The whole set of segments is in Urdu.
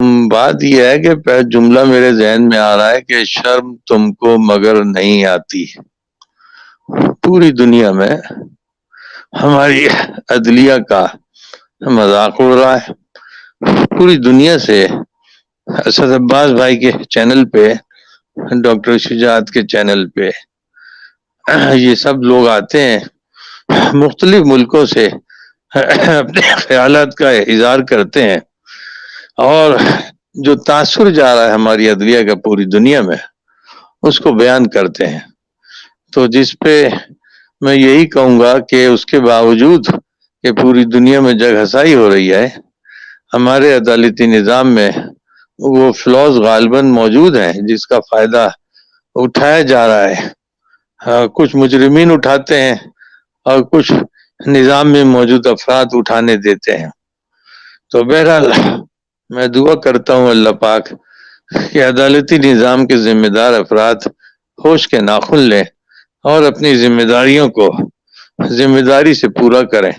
بات یہ ہے کہ جملہ میرے ذہن میں آ رہا ہے کہ شرم تم کو مگر نہیں آتی. پوری دنیا میں ہماری عدلیہ کا مذاق اڑ رہا ہے. پوری دنیا سے اسد عباس بھائی کے چینل پہ، ڈاکٹر شجاعت کے چینل پہ یہ سب لوگ آتے ہیں، مختلف ملکوں سے اپنے خیالات کا اظہار کرتے ہیں، اور جو تاثر جا رہا ہے ہماری عدلیہ کا پوری دنیا میں اس کو بیان کرتے ہیں. تو جس پہ میں یہی کہوں گا کہ اس کے باوجود کہ پوری دنیا میں جگ ہسائی ہو رہی ہے، ہمارے عدالتی نظام میں وہ فلاز غالباً موجود ہیں جس کا فائدہ اٹھایا جا رہا ہے. کچھ مجرمین اٹھاتے ہیں اور کچھ نظام میں موجود افراد اٹھانے دیتے ہیں. تو بہرحال میں دعا کرتا ہوں اللہ پاک کہ عدالتی نظام کے ذمہ دار افراد ہوش کے ناخن لیں اور اپنی ذمہ داریوں کو ذمہ داری سے پورا کریں.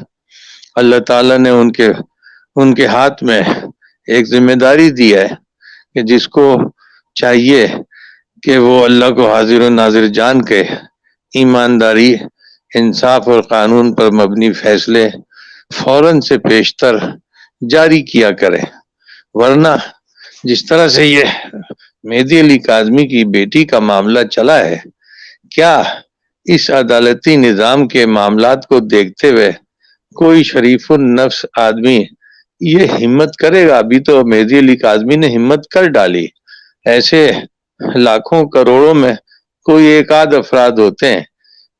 اللہ تعالیٰ نے ان کے ہاتھ میں ایک ذمہ داری دی ہے کہ جس کو چاہیے کہ وہ اللہ کو حاضر و ناظر جان کے ایمانداری، انصاف اور قانون پر مبنی فیصلے فوراً سے پیشتر جاری کیا کرے. ورنہ جس طرح سے یہ مہدی علی کاظمی کی بیٹی کا معاملہ چلا ہے، کیا اس عدالتی نظام کے معاملات کو دیکھتے ہوئے کوئی شریف النفس آدمی یہ ہمت کرے گا؟ ابھی تو مہدی علی کاظمی نے ہمت کر ڈالی، ایسے لاکھوں کروڑوں میں کوئی ایک آدھ افراد ہوتے ہیں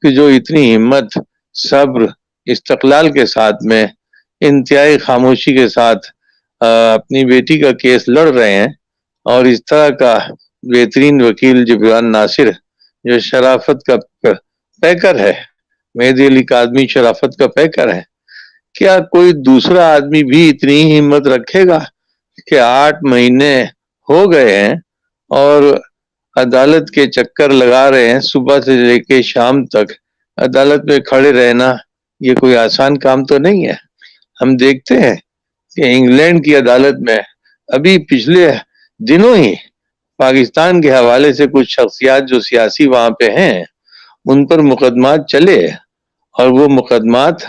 کہ جو اتنی ہمت، صبر، استقلال کے ساتھ میں انتہائی خاموشی کے ساتھ اپنی بیٹی کا کیس لڑ رہے ہیں. اور اس طرح کا بہترین وکیل جبران ناصر جو شرافت کا پیکر ہے، مہدی علی کاظمی شرافت کا پیکر ہے، کیا کوئی دوسرا آدمی بھی اتنی ہمت رکھے گا کہ 8 مہینے ہو گئے ہیں اور عدالت کے چکر لگا رہے ہیں، صبح سے لے کے شام تک عدالت میں کھڑے رہنا یہ کوئی آسان کام تو نہیں ہے. ہم دیکھتے ہیں کہ انگلینڈ کی عدالت میں ابھی پچھلے دنوں ہی پاکستان کے حوالے سے کچھ شخصیات جو سیاسی وہاں پہ ہیں ان پر مقدمات چلے، اور وہ مقدمات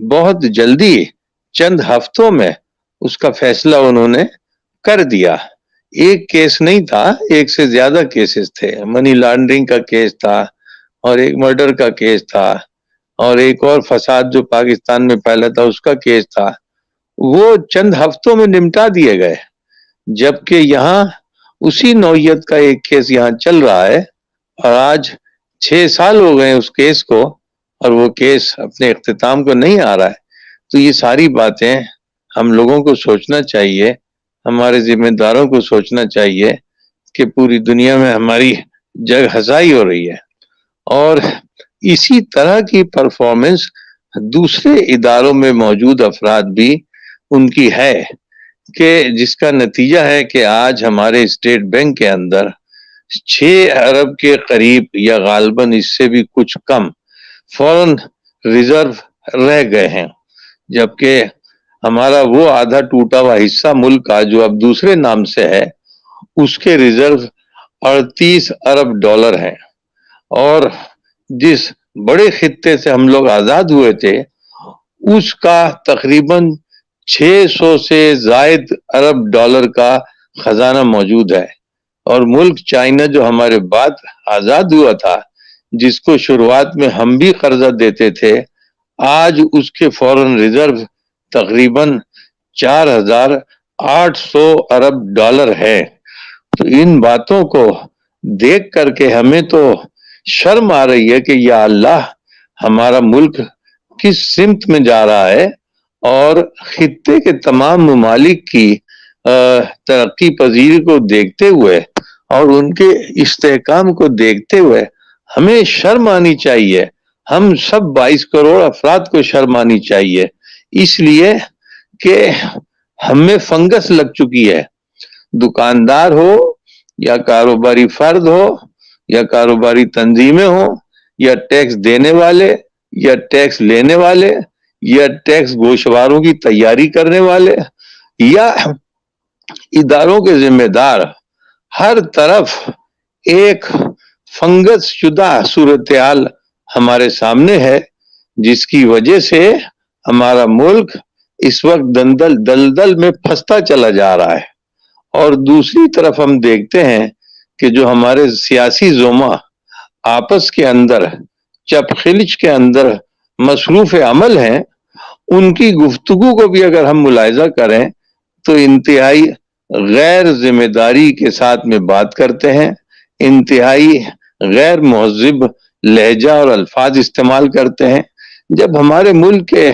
بہت جلدی چند ہفتوں میں اس کا فیصلہ انہوں نے کر دیا. ایک کیس نہیں تھا، ایک سے زیادہ کیسز تھے. منی لانڈرنگ کا کیس تھا، اور ایک مرڈر کا کیس تھا، اور ایک اور فساد جو پاکستان میں پھیلا تھا اس کا کیس تھا. وہ چند ہفتوں میں نمٹا دیے گئے، جبکہ یہاں اسی نوعیت کا ایک کیس یہاں چل رہا ہے اور آج 6 سال ہو گئے اس کیس کو، اور وہ کیس اپنے اختتام کو نہیں آ رہا ہے. تو یہ ساری باتیں ہم لوگوں کو سوچنا چاہیے، ہمارے ذمہ داروں کو سوچنا چاہیے کہ پوری دنیا میں ہماری جگ ہسائی ہو رہی ہے، اور اسی طرح کی پرفارمنس دوسرے اداروں میں موجود افراد بھی ان کی ہے، کہ جس کا نتیجہ ہے کہ آج ہمارے اسٹیٹ بینک کے اندر 6 ارب کے قریب یا غالباً اس سے بھی کچھ کم فورن ریزرو رہ گئے ہیں، جبکہ ہمارا وہ آدھا ٹوٹا ہوا حصہ ملک کا جو اب دوسرے نام سے ہے اس کے ریزرو 38 ارب ڈالر ہیں. اور جس بڑے خطے سے ہم لوگ آزاد ہوئے تھے اس کا تقریباً 600 سے زائد ارب ڈالر کا خزانہ موجود ہے. اور ملک چائنا جو ہمارے بعد آزاد ہوا تھا، جس کو شروعات میں ہم بھی قرضہ دیتے تھے، آج اس کے فورن ریزرو تقریباً 4800 ارب ڈالر ہے. تو ان باتوں کو دیکھ کر کے ہمیں تو شرم آ رہی ہے کہ یا اللہ ہمارا ملک کس سمت میں جا رہا ہے، اور خطے کے تمام ممالک کی ترقی پذیری کو دیکھتے ہوئے اور ان کے استحکام کو دیکھتے ہوئے ہمیں شرم آنی چاہیے. ہم سب 22 کروڑ افراد کو شرم آنی چاہیے، اس لیے کہ ہم میں فنگس لگ چکی ہے. دکاندار ہو یا کاروباری فرد ہو یا کاروباری تنظیمیں ہوں یا ٹیکس دینے والے یا ٹیکس لینے والے یا ٹیکس گوشواروں کی تیاری کرنے والے یا اداروں کے ذمہ دار ہر طرف ایک فنگس شدہ صورتحال ہمارے سامنے ہے، جس کی وجہ سے ہمارا ملک اس وقت دلدل میں پھنستا چلا جا رہا ہے۔ اور دوسری طرف ہم دیکھتے ہیں کہ جو ہمارے سیاسی زوما آپس کے اندر چپ خلچ کے اندر مصروف عمل ہیں، ان کی گفتگو کو بھی اگر ہم ملاحظہ کریں تو انتہائی غیر ذمہ داری کے ساتھ میں بات کرتے ہیں، انتہائی غیر مہذب لہجہ اور الفاظ استعمال کرتے ہیں۔ جب ہمارے ملک کے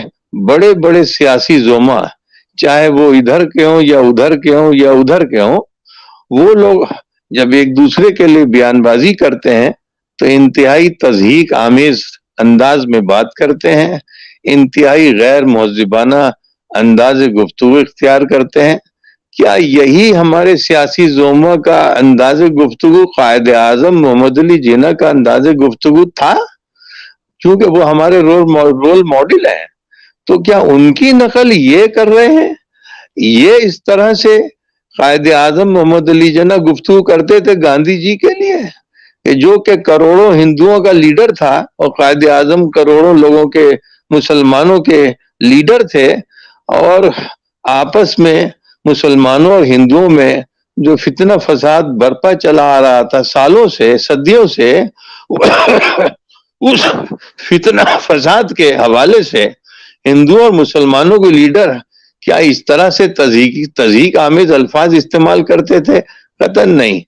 بڑے بڑے سیاسی زوما، چاہے وہ ادھر کے ہوں یا ادھر کے ہوں یا ادھر کے ہوں، وہ لوگ جب ایک دوسرے کے لیے بیان بازی کرتے ہیں تو انتہائی تضحیک آمیز انداز میں بات کرتے ہیں، انتہائی غیر مہذبانہ انداز گفتگو اختیار کرتے ہیں۔ کیا یہی ہمارے سیاسی زوما کا انداز گفتگو قائد اعظم محمد علی جناح کا انداز گفتگو تھا؟ کیونکہ وہ ہمارے رول ماڈل ہیں، تو کیا ان کی نقل یہ کر رہے ہیں؟ یہ اس طرح سے قائد اعظم محمد علی جناح گفتگو کرتے تھے گاندھی جی کے لیے، کہ جو کہ کروڑوں ہندوؤں کا لیڈر تھا، اور قائد اعظم کروڑوں لوگوں کے مسلمانوں کے لیڈر تھے، اور آپس میں مسلمانوں اور ہندوؤں میں جو فتنہ فساد برپا چلا آ رہا تھا سالوں سے، صدیوں سے، اس فتنہ فساد کے حوالے سے ہندوؤں اور مسلمانوں کے لیڈر کیا اس طرح سے تضحیک آمیز الفاظ استعمال کرتے تھے؟ قطعاً نہیں۔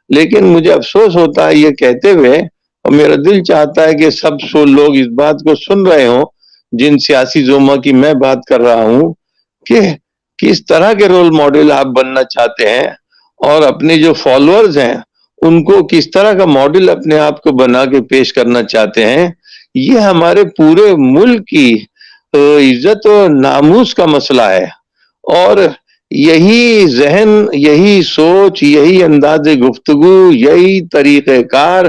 لیکن مجھے افسوس ہوتا ہے یہ کہتے ہوئے، اور میرا دل چاہتا ہے کہ سب لوگ اس بات کو سن رہے ہوں جن سیاسی زوما کی میں بات کر رہا ہوں، کہ کس طرح کے رول ماڈل آپ بننا چاہتے ہیں، اور اپنے جو فالوورز ہیں ان کو کس طرح کا ماڈل اپنے آپ کو بنا کے پیش کرنا چاہتے ہیں۔ یہ ہمارے پورے ملک کی عزت و ناموس کا مسئلہ ہے، اور یہی ذہن، یہی سوچ، یہی انداز گفتگو، یہی طریقہ کار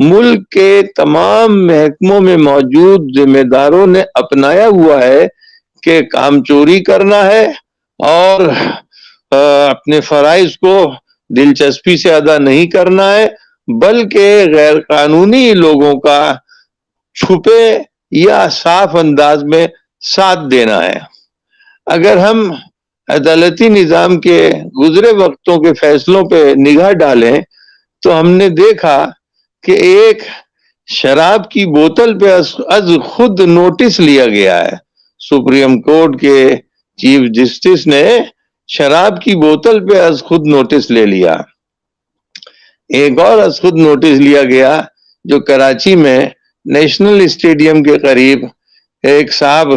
ملک کے تمام محکموں میں موجود ذمہ داروں نے اپنایا ہوا ہے کہ کام چوری کرنا ہے اور اپنے فرائض کو دلچسپی سے ادا نہیں کرنا ہے، بلکہ غیر قانونی لوگوں کا چھپے یا صاف انداز میں ساتھ دینا ہے۔ اگر ہم عدالتی نظام کے گزرے وقتوں کے فیصلوں پہ نگاہ ڈالیں تو ہم نے دیکھا کہ ایک شراب کی بوتل پہ از خود نوٹس لیا گیا ہے۔ سپریم کورٹ کے چیف جسٹس نے شراب کی بوتل پہ از خود نوٹس لے لیا۔ ایک اور از خود نوٹس لیا گیا جو کراچی میں نیشنل اسٹیڈیم کے قریب ایک صاحب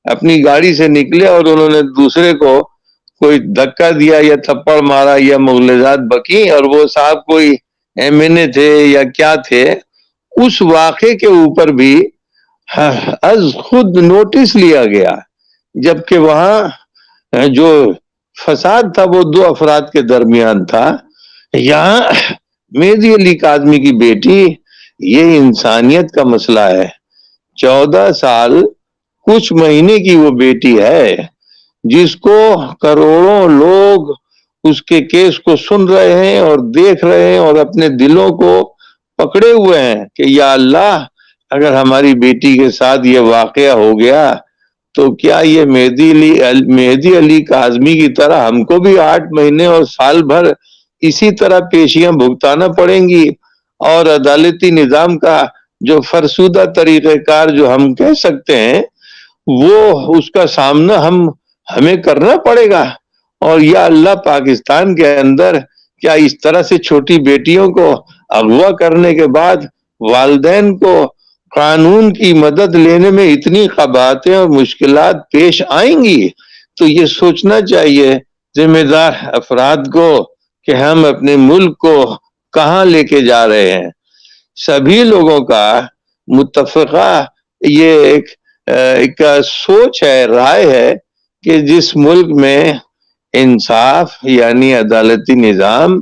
اپنی گاڑی سے نکلے اور انہوں نے دوسرے کو کوئی دھکا دیا یا تھپڑ مارا یا مغلظات بکی، اور وہ صاحب کوئی MNA تھے یا کیا تھے، اس واقعے کے اوپر بھی از خود نوٹس لیا گیا، جبکہ وہاں جو فساد تھا وہ 2 افراد کے درمیان تھا۔ یہاں مہدی علی کاظمی کی بیٹی، یہ انسانیت کا مسئلہ ہے، 14 سال کچھ مہینے کی وہ بیٹی ہے، جس کو کروڑوں لوگ اس کے کیس کو سن رہے ہیں اور دیکھ رہے ہیں اور اپنے دلوں کو پکڑے ہوئے ہیں کہ یا اللہ، اگر ہماری بیٹی کے ساتھ یہ واقعہ ہو گیا تو کیا یہ مہدی علی کاظمی کی طرح ہم کو بھی 8 مہینے اور سال بھر اسی طرح پیشیاں بھگتانا پڑیں گی؟ اور عدالتی نظام کا جو فرسودہ طریقہ کار جو ہم کہہ سکتے ہیں، وہ اس کا سامنا ہمیں کرنا پڑے گا؟ اور یا اللہ، پاکستان کے اندر کیا اس طرح سے چھوٹی بیٹیوں کو اغوا کرنے کے بعد والدین کو قانون کی مدد لینے میں اتنی قباحتیں اور مشکلات پیش آئیں گی؟ تو یہ سوچنا چاہیے ذمہ دار افراد کو کہ ہم اپنے ملک کو کہاں لے کے جا رہے ہیں۔ سبھی لوگوں کا متفقہ یہ ایک سوچ ہے، رائے ہے کہ جس ملک میں انصاف یعنی عدالتی نظام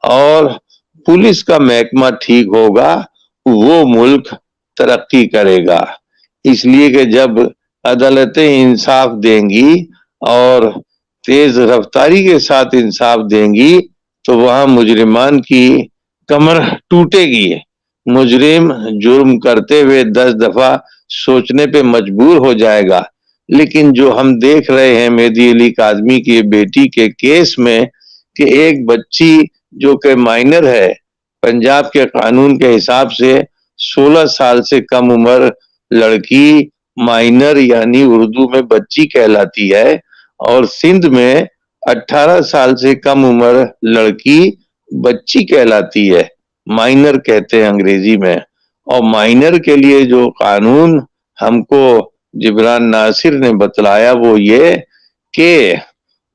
اور پولیس کا محکمہ ٹھیک ہوگا، وہ ملک ترقی کرے گا۔ اس لیے کہ جب عدالتیں انصاف دیں گی اور تیز رفتاری کے ساتھ انصاف دیں گی تو وہاں مجرمان کی کمر ٹوٹے گی. مجرم جرم کرتے ہوئے 10 دفعہ سوچنے پہ مجبور ہو جائے گا. لیکن جو ہم دیکھ رہے ہیں مہدی علی کاظمی کی بیٹی کے کیس میں کہ ایک بچی جو کہ مائنر ہے، پنجاب کے قانون کے حساب سے 16 سال سے کم عمر لڑکی مائنر یعنی اردو میں بچی کہلاتی ہے، اور سندھ میں 18 سال سے کم عمر لڑکی بچی کہلاتی ہے، مائنر کہتے ہیں انگریزی میں. اور مائنر کے لیے جو قانون ہم کو جبران ناصر نے بتلایا وہ یہ کہ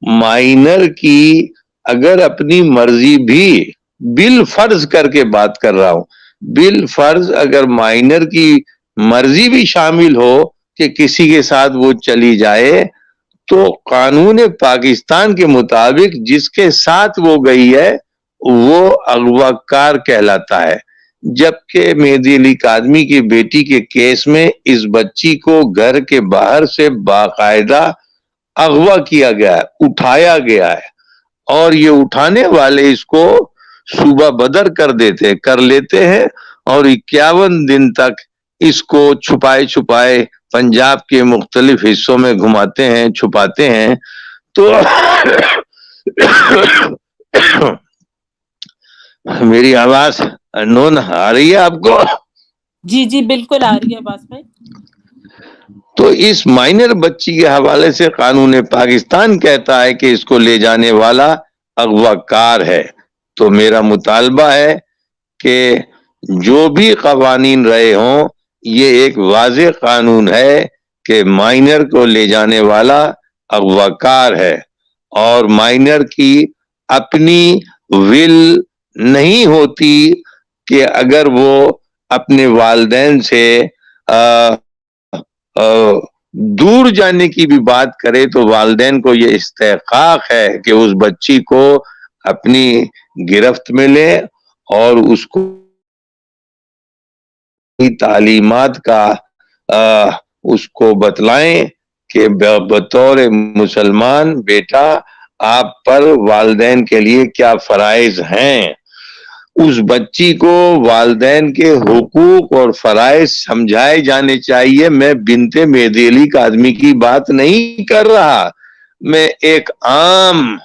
مائنر کی اگر اپنی مرضی بھی، بالفرض کر کے بات کر رہا ہوں، بالفرض اگر مائنر کی مرضی بھی شامل ہو کہ کسی کے ساتھ وہ چلی جائے تو قانون پاکستان کے مطابق جس کے ساتھ وہ گئی ہے وہ اغوا کار کہلاتا ہے. جبکہ مہدی علی کاظمی کی بیٹی کے کیس میں اس بچی کو گھر کے باہر سے باقاعدہ اغوا کیا گیا ہے، اٹھایا گیا ہے، اور یہ اٹھانے والے اس کو صوبہ بدر کر لیتے ہیں اور 51 دن تک اس کو چھپائے چھپائے پنجاب کے مختلف حصوں میں گھماتے ہیں، چھپاتے ہیں. تو میری آواز نون آ رہی ہے آپ کو؟ جی جی بالکل آ رہی ہے آواز بھائی. تو اس مائنر بچی کے حوالے سے قانون پاکستان کہتا ہے کہ اس کو لے جانے والا اغوا کار ہے. تو میرا مطالبہ ہے کہ جو بھی قوانین رہے ہوں یہ ایک واضح قانون ہے کہ مائنر کو لے جانے والا اغوا کار ہے، اور مائنر کی اپنی ول نہیں ہوتی کہ اگر وہ اپنے والدین سے دور جانے کی بھی بات کرے تو والدین کو یہ استحقاق ہے کہ اس بچی کو اپنی گرفت میں لے اور اس کو تعلیمات کا اس کو بتلائیں کہ بطور مسلمان بیٹا آپ پر والدین کے لیے کیا فرائض ہیں. اس بچی کو والدین کے حقوق اور فرائض سمجھائے جانے چاہیے. میں بنت مہدی علی کاظمی کی بات نہیں کر رہا، میں ایک عام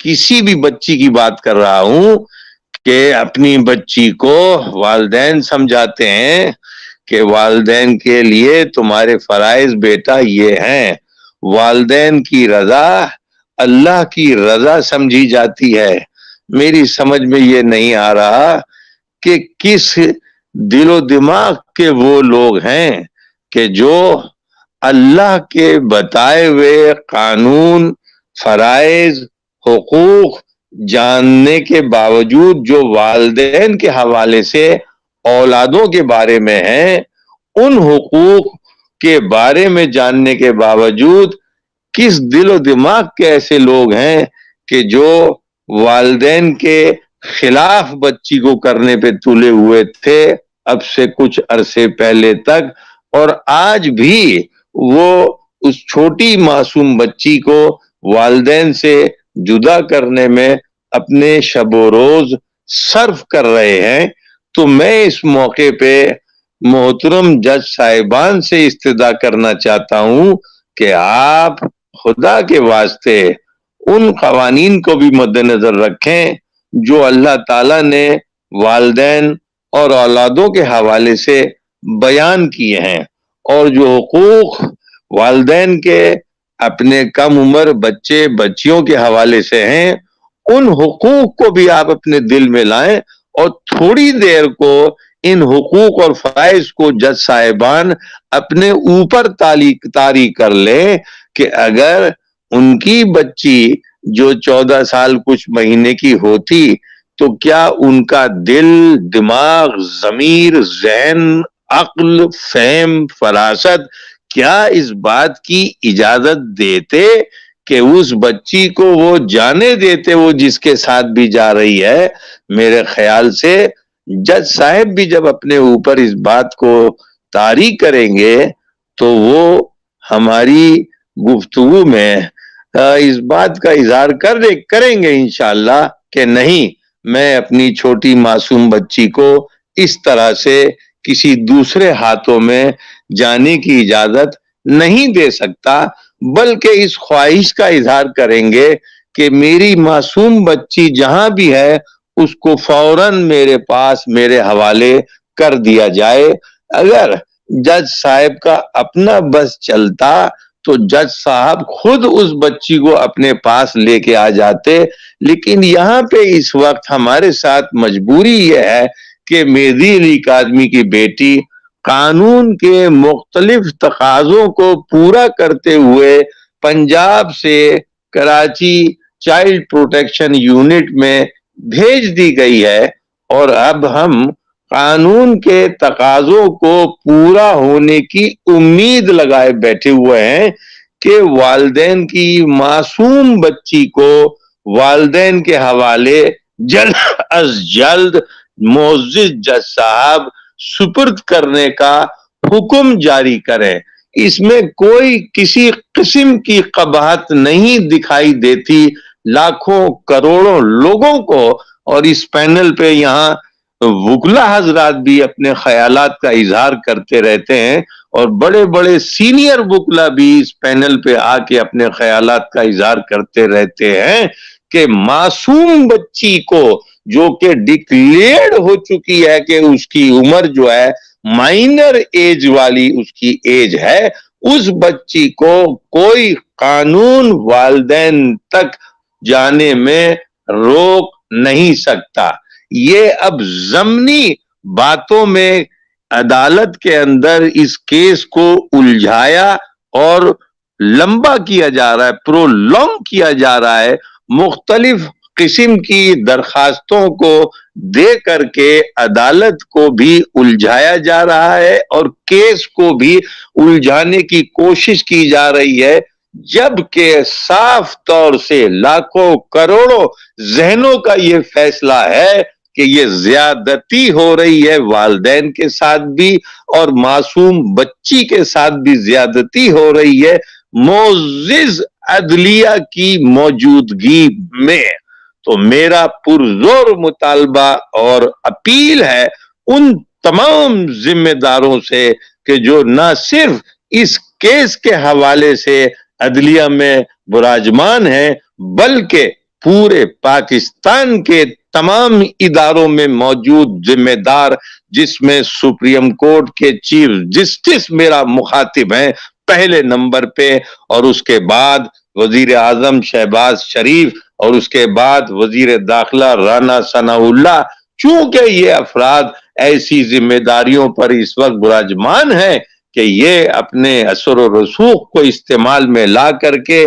کسی بھی بچی کی بات کر رہا ہوں کہ اپنی بچی کو والدین سمجھاتے ہیں کہ والدین کے لیے تمہارے فرائض بیٹا یہ ہیں. والدین کی رضا اللہ کی رضا سمجھی جاتی ہے. میری سمجھ میں یہ نہیں آ رہا کہ کس دل و دماغ کے وہ لوگ ہیں کہ جو اللہ کے بتائے ہوئے قانون، فرائض، حقوق جاننے کے باوجود جو والدین کے حوالے سے اولادوں کے بارے میں ہیں، ان حقوق کے بارے میں جاننے کے باوجود کس دل و دماغ کے ایسے لوگ ہیں کہ جو والدین کے خلاف بچی کو کرنے پہ تلے ہوئے تھے اب سے کچھ عرصے پہلے تک، اور آج بھی وہ اس چھوٹی معصوم بچی کو والدین سے جدا کرنے میں اپنے شب و روز صرف کر رہے ہیں. تو میں اس موقع پہ محترم جج صاحبان سے استدعا کرنا چاہتا ہوں کہ آپ خدا کے واسطے ان قوانین کو بھی مد نظر رکھیں جو اللہ تعالیٰ نے والدین اور اولادوں کے حوالے سے بیان کیے ہیں، اور جو حقوق والدین کے اپنے کم عمر بچے بچیوں کے حوالے سے ہیں ان حقوق کو بھی آپ اپنے دل میں لائیں اور تھوڑی دیر کو ان حقوق اور فرائض کو جج صاحبان اپنے اوپر طاری کر لیں کہ اگر ان کی بچی جو 14 سال کچھ مہینے کی ہوتی تو کیا ان کا دل، دماغ، ضمیر، ذہن، عقل، فہم، فراست کیا اس بات کی اجازت دیتے کہ اس بچی کو وہ جانے دیتے وہ جس کے ساتھ بھی جا رہی ہے؟ میرے خیال سے جج صاحب بھی جب اپنے اوپر اس بات کو طاری کریں گے تو وہ ہماری گفتگو میں اس بات کا اظہار کریں گے انشاءاللہ کہ نہیں، میں اپنی چھوٹی معصوم بچی کو اس طرح سے کسی دوسرے ہاتھوں میں جانے کی اجازت نہیں دے سکتا، بلکہ اس خواہش کا اظہار کریں گے کہ میری معصوم بچی جہاں بھی ہے اس کو فوراً میرے پاس میرے حوالے کر دیا جائے۔ اگر جج صاحب کا اپنا بس چلتا تو جج صاحب خود اس بچی کو اپنے پاس لے کے آ جاتے، لیکن یہاں پہ اس وقت ہمارے ساتھ مجبوری یہ ہے کہ مہدی علی کاظمی کی بیٹی قانون کے مختلف تقاضوں کو پورا کرتے ہوئے پنجاب سے کراچی چائلڈ پروٹیکشن یونٹ میں بھیج دی گئی ہے، اور اب ہم قانون کے تقاضوں کو پورا ہونے کی امید لگائے بیٹھے ہوئے ہیں کہ والدین کی معصوم بچی کو والدین کے حوالے جلد از جلد معزز جج صاحب سپرد کرنے کا حکم جاری کریں۔ اس میں کوئی کسی قسم کی قباحت نہیں دکھائی دیتی لاکھوں کروڑوں لوگوں کو، اور اس پینل پہ یہاں وکلا حضرات بھی اپنے خیالات کا اظہار کرتے رہتے ہیں، اور بڑے بڑے سینئر وکلا بھی اس پینل پہ آ کے اپنے خیالات کا اظہار کرتے رہتے ہیں کہ معصوم بچی کو جو کہ ڈکلیئرڈ ہو چکی ہے کہ اس کی عمر جو ہے مائنر ایج والی اس کی ایج ہے، اس بچی کو کوئی قانون والدین تک جانے میں روک نہیں سکتا۔ یہ اب ضمنی باتوں میں عدالت کے اندر اس کیس کو الجھایا اور لمبا کیا جا رہا ہے، پرولونگ کیا جا رہا ہے، مختلف قسم کی درخواستوں کو دے کر کے عدالت کو بھی الجھایا جا رہا ہے اور کیس کو بھی الجھانے کی کوشش کی جا رہی ہے، جبکہ صاف طور سے لاکھوں کروڑوں ذہنوں کا یہ فیصلہ ہے کہ یہ زیادتی ہو رہی ہے، والدین کے ساتھ بھی اور معصوم بچی کے ساتھ بھی زیادتی ہو رہی ہے معزز عدلیہ کی موجودگی میں۔ تو میرا پرزور مطالبہ اور اپیل ہے ان تمام ذمہ داروں سے کہ جو نہ صرف اس کیس کے حوالے سے عدلیہ میں براجمان ہیں، بلکہ پورے پاکستان کے تمام اداروں میں موجود ذمہ دار، جس میں سپریم کورٹ کے چیف جسٹس میرا مخاطب ہیں پہلے نمبر پہ، اور اس کے بعد وزیر اعظم شہباز شریف، اور اس کے بعد وزیر داخلہ رانا ثناء اللہ، چونکہ یہ افراد ایسی ذمہ داریوں پر اس وقت براجمان ہیں کہ یہ اپنے اثر و رسوخ کو استعمال میں لا کر کے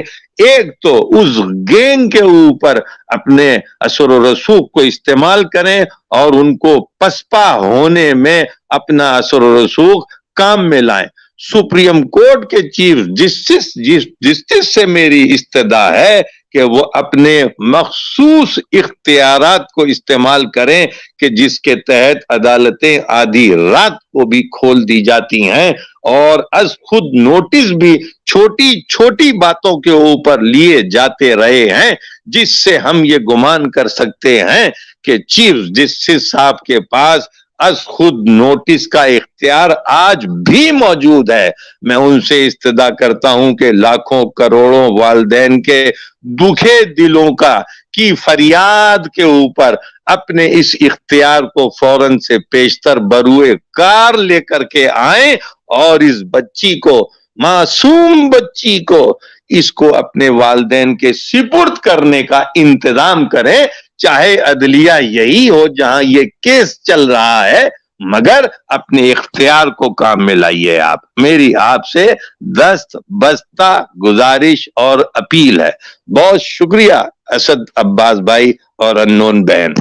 ایک تو اس گینگ کے اوپر اپنے اثر و رسوخ کو استعمال کریں اور ان کو پسپا ہونے میں اپنا اثر و رسوخ کام میں لائیں۔ سپریم کورٹ کے چیف جسٹس سے میری استدعا ہے کہ وہ اپنے مخصوص اختیارات کو استعمال کریں کہ جس کے تحت عدالتیں آدھی رات کو بھی کھول دی جاتی ہیں اور از خود نوٹس بھی چھوٹی چھوٹی باتوں کے اوپر لیے جاتے رہے ہیں، جس سے ہم یہ گمان کر سکتے ہیں کہ چیف جسٹس صاحب کے پاس از خود نوٹس کا اختیار آج بھی موجود ہے۔ میں ان سے استدعا کرتا ہوں کہ لاکھوں کروڑوں والدین کے دکھے دلوں کی فریاد کے اوپر اپنے اس اختیار کو فوراً سے پیشتر بروئے کار لے کر کے آئیں اور اس بچی کو، معصوم بچی کو، اس کو اپنے والدین کے سپرد کرنے کا انتظام کریں، چاہے عدلیہ یہی ہو جہاں یہ کیس چل رہا ہے، مگر اپنے اختیار کو کام میں لائیے۔ آپ میری آپ سے دست بستہ گزارش اور اپیل ہے۔ بہت شکریہ اسد عباس بھائی اور انون بہن۔